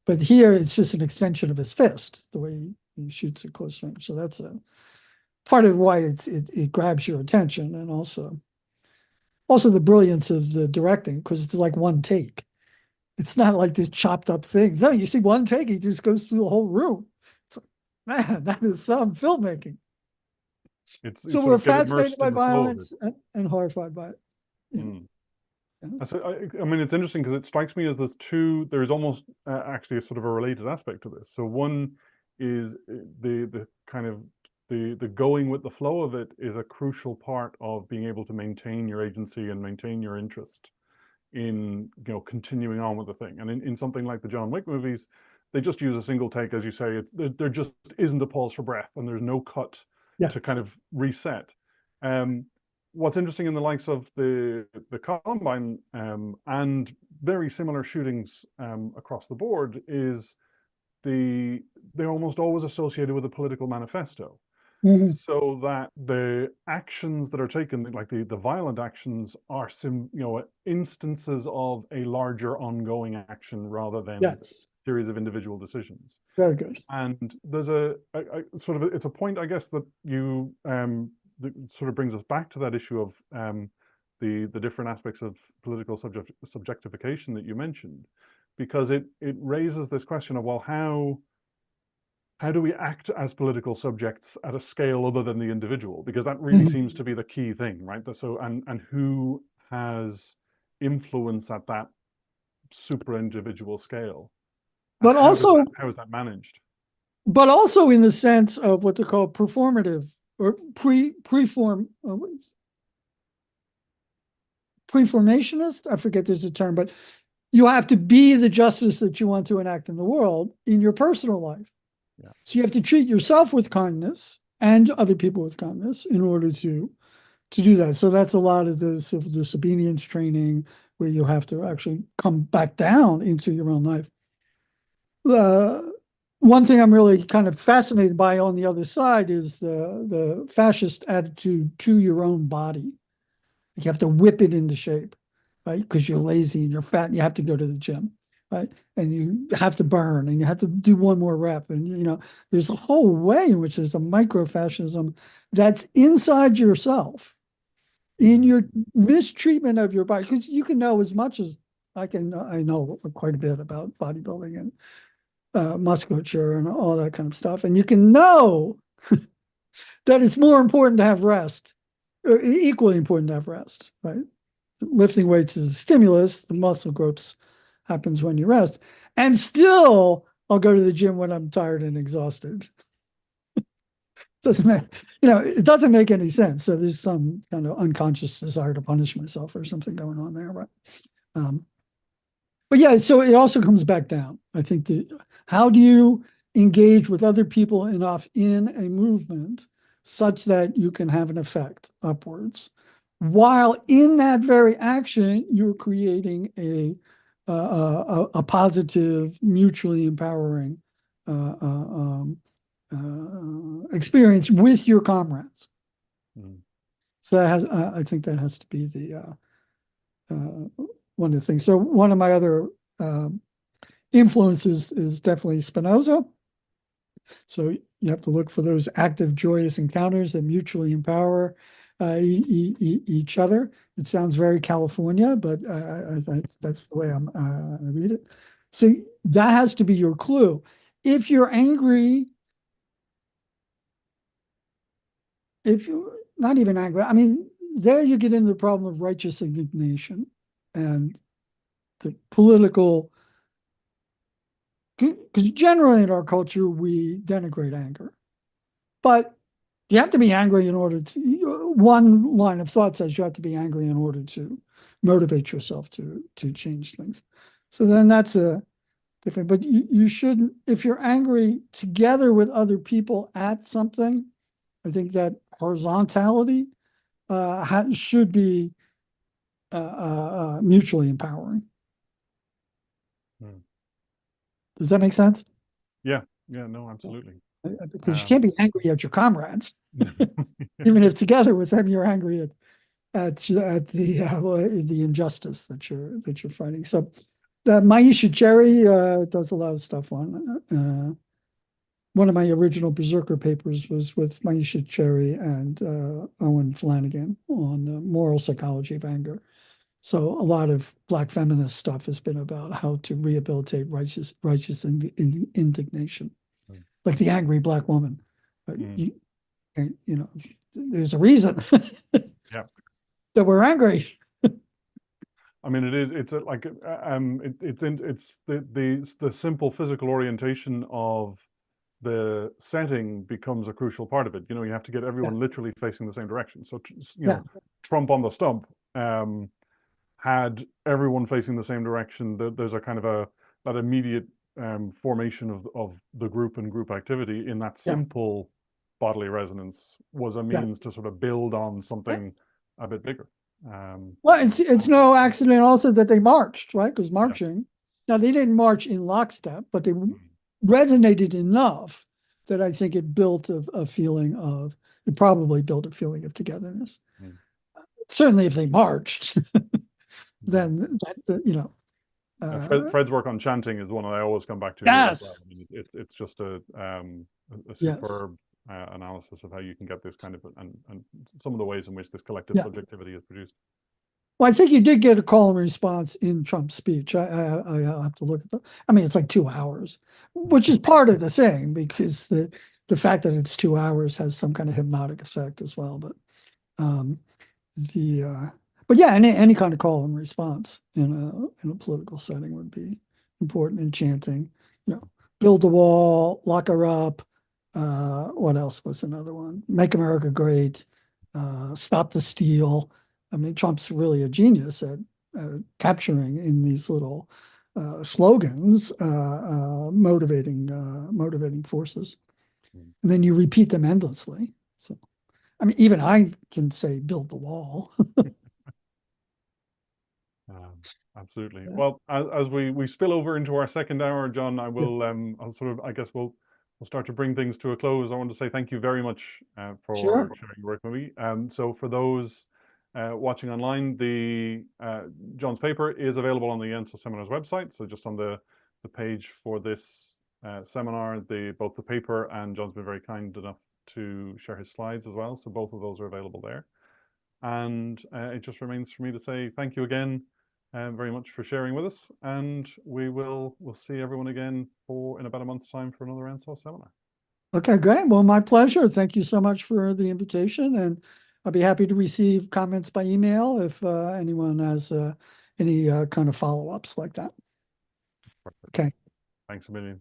But here it's just an extension of his fist, the way he shoots at close range. So that's a part of why it grabs your attention, and also the brilliance of the directing, because it's like one take. It's not like this chopped up thing. No, you see one take, he just goes through the whole room. It's like, man, that is some filmmaking. So we're fascinated by violence and horrified by it. Yeah. I mean, it's interesting because it strikes me as there's almost actually a sort of a related aspect to this. So one is the kind of the going with the flow of it is a crucial part of being able to maintain your agency and maintain your interest in, continuing on with the thing. And in something like the John Wick movies, they just use a single take, as you say. There just isn't a pause for breath, and there's no cut to kind of reset. What's interesting in the likes of the Columbine and very similar shootings across the board is they're almost always associated with a political manifesto. So that the actions that are taken, like the violent actions, are instances of a larger ongoing action rather than a series of individual decisions. Very good. And there's it's a point, I guess, that you that sort of brings us back to that issue of the different aspects of political subjectification that you mentioned, because it raises this question of, well, how do we act as political subjects at a scale other than the individual? Because that really seems to be the key thing, right? So, and who has influence at that super individual scale? But also, how is that managed? But also in the sense of what they call performative or preformationist. I forget there's a term, but you have to be the justice that you want to enact in the world in your personal life. Yeah. So you have to treat yourself with kindness and other people with kindness in order to do that. So that's a lot of the disobedience training, where you have to actually come back down into your own life. One thing I'm really kind of fascinated by on the other side is the fascist attitude to your own body. You have to whip it into shape, right? Because you're lazy and you're fat and you have to go to the gym. Right. And you have to burn and you have to do one more rep. And, there's a whole way in which there's a micro-fascism that's inside yourself, in your mistreatment of your body. Because you can know as much as I know quite a bit about bodybuilding and musculature and all that kind of stuff. And you can know that it's more important to have rest, or equally important to have rest, right? Lifting weights is a stimulus. The muscle growth happens when you rest. And still, I'll go to the gym when I'm tired and exhausted. It doesn't make any sense. So there's some kind of unconscious desire to punish myself or something going on there. But yeah, so it also comes back down. I think how do you engage with other people enough in a movement such that you can have an effect upwards, while in that very action you're creating a positive, mutually empowering experience with your comrades. So I think that has to be the one of the things. So one of my other influences is definitely Spinoza. So you have to look for those active, joyous encounters that mutually empower each other. It sounds very California, but that's the way I read it. So that has to be your clue. If you're angry, if you're not even angry, I mean, there you get into the problem of righteous indignation and the political, because generally in our culture, we denigrate anger. But you have to be angry in order to, one line of thought says you have to be angry in order to motivate yourself to change things. So then that's a different, but you shouldn't, if you're angry together with other people at something, I think that horizontality should be mutually empowering. Does that make sense? Yeah, no, absolutely. Because you can't be angry at your comrades, even if together with them you're angry at the injustice that you're fighting. So, Maisha Cherry does a lot of stuff on. One of my original Berserker papers was with Maisha Cherry and Owen Flanagan on moral psychology of anger. So a lot of Black feminist stuff has been about how to rehabilitate righteous indignation, like the angry Black woman. You know, there's a reason that we're angry. I mean, it's the simple physical orientation of the setting becomes a crucial part of it. You know, you have to get everyone literally facing the same direction. So, you know, Trump on the stump had everyone facing the same direction. There's a kind of that immediate formation of the group and group activity in that simple bodily resonance was a means to sort of build on something a bit bigger. Well, it's no accident also that they marched, right? Because marching, now they didn't march in lockstep, but they resonated enough that I think it built a feeling of, it probably built a feeling of togetherness. Certainly if they marched, then that, you know. Fred's work on chanting is one that I always come back to. Yes. Well. I mean, it's just a superb analysis of how you can get this kind of, and some of the ways in which this collective subjectivity is produced. Well, I think you did get a call and response in Trump's speech. I have to look at that. I mean, it's like 2 hours, which is part of the thing, because the fact that it's 2 hours has some kind of hypnotic effect as well. But yeah, any kind of call and response in a political setting would be important in chanting. You know, build the wall, lock her up. What else was another one? Make America great. Stop the steal. I mean, Trump's really a genius at capturing in these little slogans, motivating forces. And then you repeat them endlessly. So, I mean, even I can say, build the wall. Absolutely. Yeah. Well, as we spill over into our second hour, John, I will, I'll sort of, I guess we'll start to bring things to a close. I want to say thank you very much for sharing your work with me. So for those watching online, John's paper is available on the ENSO Seminar's website. So just on the page for this seminar, both the paper and John's been very kind enough to share his slides as well. So both of those are available there. And it just remains for me to say thank you again very much for sharing with us. And we'll see everyone again in about a month's time for another ENSO seminar. Okay, great. Well, my pleasure. Thank you so much for the invitation. And I'll be happy to receive comments by email if anyone has any kind of follow-ups like that. Perfect. Okay. Thanks a million.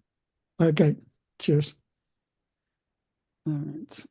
Okay. Cheers. All right.